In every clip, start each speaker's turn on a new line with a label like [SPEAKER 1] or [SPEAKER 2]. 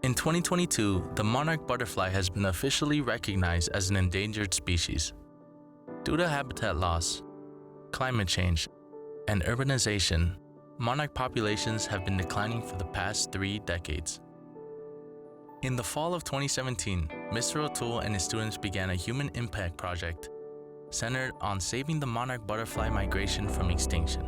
[SPEAKER 1] In 2022, the monarch butterfly has been officially recognized as an endangered species. Due to habitat loss, climate change, and urbanization, monarch populations have been declining for the past 3 decades. In the fall of 2017, Mr. O'Toole and his students began a human impact project centered on saving the monarch butterfly migration from extinction.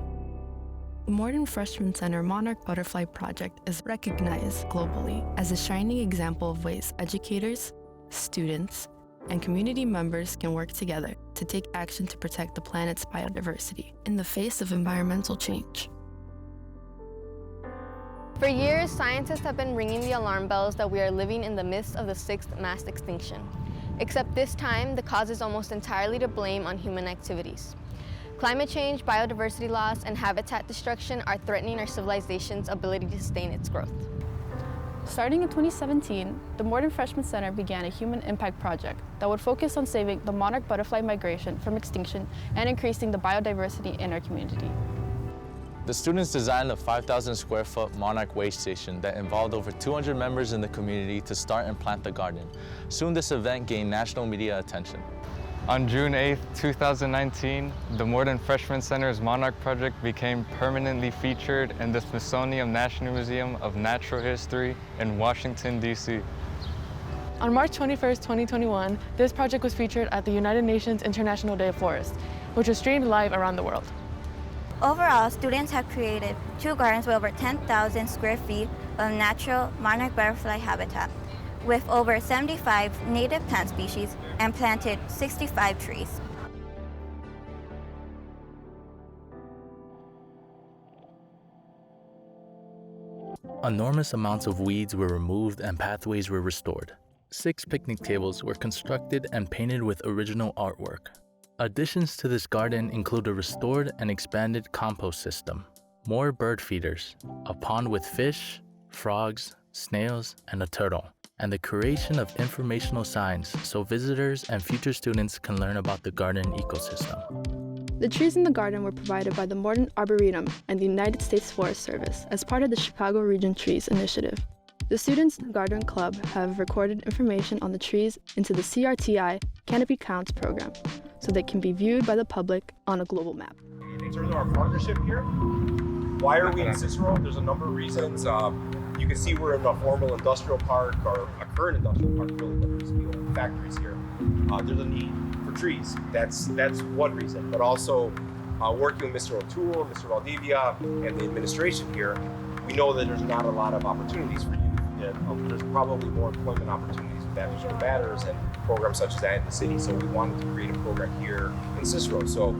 [SPEAKER 2] The Morton Freshman Center Monarch Butterfly Project is recognized globally as a shining example of ways educators, students, and community members can work together to take action to protect the planet's biodiversity in the face of environmental change.
[SPEAKER 3] For years, scientists have been ringing the alarm bells that we are living in the midst of the 6th mass extinction. Except this time, the cause is almost entirely to blame on human activities. Climate change, biodiversity loss, and habitat destruction are threatening our civilization's ability to sustain its growth.
[SPEAKER 4] Starting in 2017, the Morton Freshman Center began a human impact project that would focus on saving the monarch butterfly migration from extinction and increasing the biodiversity in our community.
[SPEAKER 5] The students designed a 5,000 square foot monarch way station that involved over 200 members in the community to start and plant the garden. Soon this event gained national media attention.
[SPEAKER 6] On June 8, 2019, the Morton Freshman Center's Monarch Project became permanently featured in the Smithsonian National Museum of Natural History in Washington, D.C.
[SPEAKER 4] On March 21, 2021, this project was featured at the United Nations International Day of Forests, which was streamed live around the world.
[SPEAKER 7] Overall, students have created 2 gardens with over 10,000 square feet of natural monarch butterfly habitat, with over 75 native plant species, and planted 65 trees.
[SPEAKER 1] Enormous amounts of weeds were removed and pathways were restored. 6 picnic tables were constructed and painted with original artwork. Additions to this garden include a restored and expanded compost system, more bird feeders, a pond with fish, frogs, snails, and a turtle, and the creation of informational signs so visitors and future students can learn about the garden ecosystem.
[SPEAKER 4] The trees in the garden were provided by the Morton Arboretum and the United States Forest Service as part of the Chicago Region Trees Initiative. The students in the Garden Club have recorded information on the trees into the CRTI Canopy Counts program, so they can be viewed by the public on a global map.
[SPEAKER 8] In terms of our partnership here, why are we in Cicero? There's a number of reasons. You can see we're in a formal industrial park, or a current industrial park, really, but there's old factories here. There's a need for trees. That's one reason, but also working with Mr. O'Toole, Mr. Valdivia, and the administration here, we know that there's not a lot of opportunities for youth. There's probably more employment opportunities with after-school batters and programs such as that in the city, so we wanted to create a program here in Cicero. So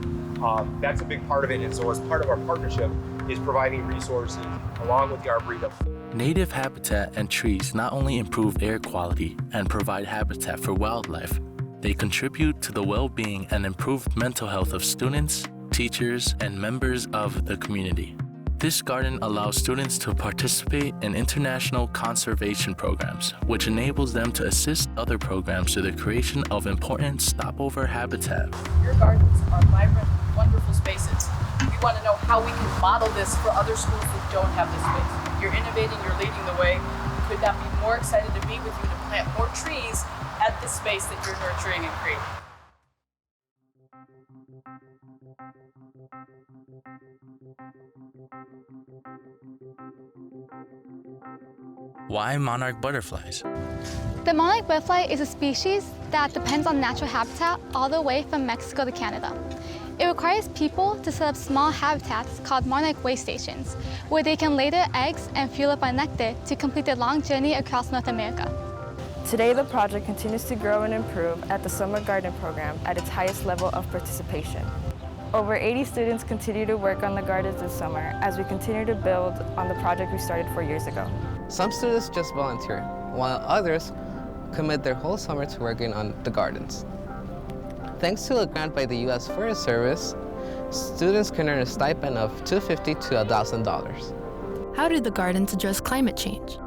[SPEAKER 8] that's a big part of it, and so as part of our partnership is providing resources along with the Arboretum.
[SPEAKER 1] Native habitat and trees not only improve air quality and provide habitat for wildlife, they contribute to the well-being and improved mental health of students, teachers, and members of the community. This garden allows students to participate in international conservation programs, which enables them to assist other programs to the creation of important stopover habitat.
[SPEAKER 9] Your gardens are vibrant, wonderful spaces. We want to know how we can model this for other schools that don't have this space. You're innovating, you're leading the way. We could not be more excited to be with you to plant more trees at this space that you're nurturing and creating.
[SPEAKER 1] Why monarch butterflies?
[SPEAKER 10] The monarch butterfly is a species that depends on natural habitat all the way from Mexico to Canada. It requires people to set up small habitats called monarch way stations, where they can lay their eggs and fuel up on nectar to complete their long journey across North America.
[SPEAKER 11] Today, the project continues to grow and improve at the Summer Garden Program at its highest level of participation. Over 80 students continue to work on the gardens this summer as we continue to build on the project we started 4 years ago.
[SPEAKER 12] Some students just volunteer, while others commit their whole summer to working on the gardens. Thanks to a grant by the U.S. Forest Service, students can earn a stipend of $250 to $1,000.
[SPEAKER 2] How do the gardens address climate change?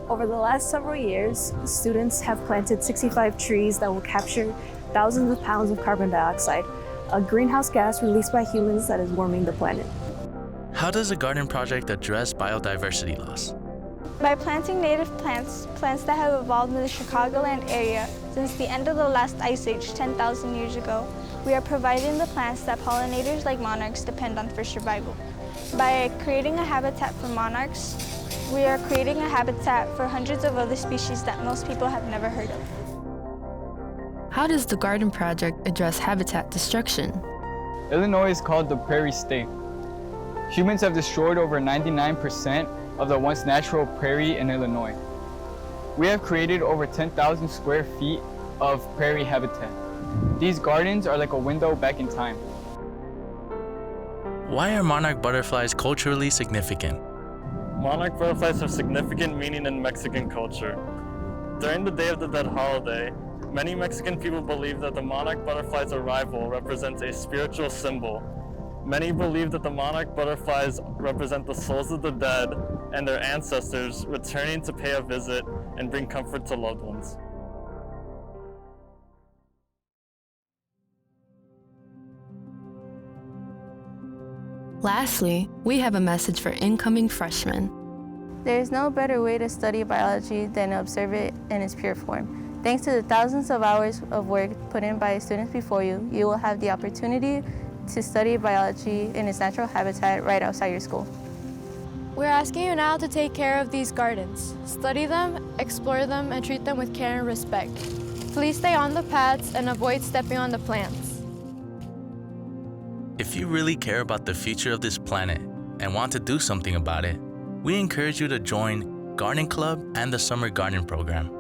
[SPEAKER 13] Over the last several years, students have planted 65 trees that will capture thousands of pounds of carbon dioxide, a greenhouse gas released by humans that is warming the planet.
[SPEAKER 1] How does a garden project address biodiversity loss?
[SPEAKER 14] By planting native plants, plants that have evolved in the Chicagoland area since the end of the last ice age 10,000 years ago, we are providing the plants that pollinators like monarchs depend on for survival. By creating a habitat for monarchs, we are creating a habitat for hundreds of other species that most people have never heard of.
[SPEAKER 2] How does the Garden Project address habitat destruction?
[SPEAKER 15] Illinois is called the Prairie State. Humans have destroyed over 99% of the once natural prairie in Illinois. We have created over 10,000 square feet of prairie habitat. These gardens are like a window back in time.
[SPEAKER 1] Why are monarch butterflies culturally significant?
[SPEAKER 16] Monarch butterflies have significant meaning in Mexican culture. During the Day of the Dead holiday, many Mexican people believe that the monarch butterfly's arrival represents a spiritual symbol. Many believe that the monarch butterflies represent the souls of the dead and their ancestors returning to pay a visit and bring comfort to loved ones.
[SPEAKER 2] Lastly, we have a message for incoming freshmen.
[SPEAKER 11] There is no better way to study biology than to observe it in its pure form. Thanks to the thousands of hours of work put in by students before you, you will have the opportunity to study biology in its natural habitat right outside your school.
[SPEAKER 14] We're asking you now to take care of these gardens. Study them, explore them, and treat them with care and respect. Please stay on the paths and avoid stepping on the plants.
[SPEAKER 1] If you really care about the future of this planet and want to do something about it, we encourage you to join Garden Club and the Summer Garden Program.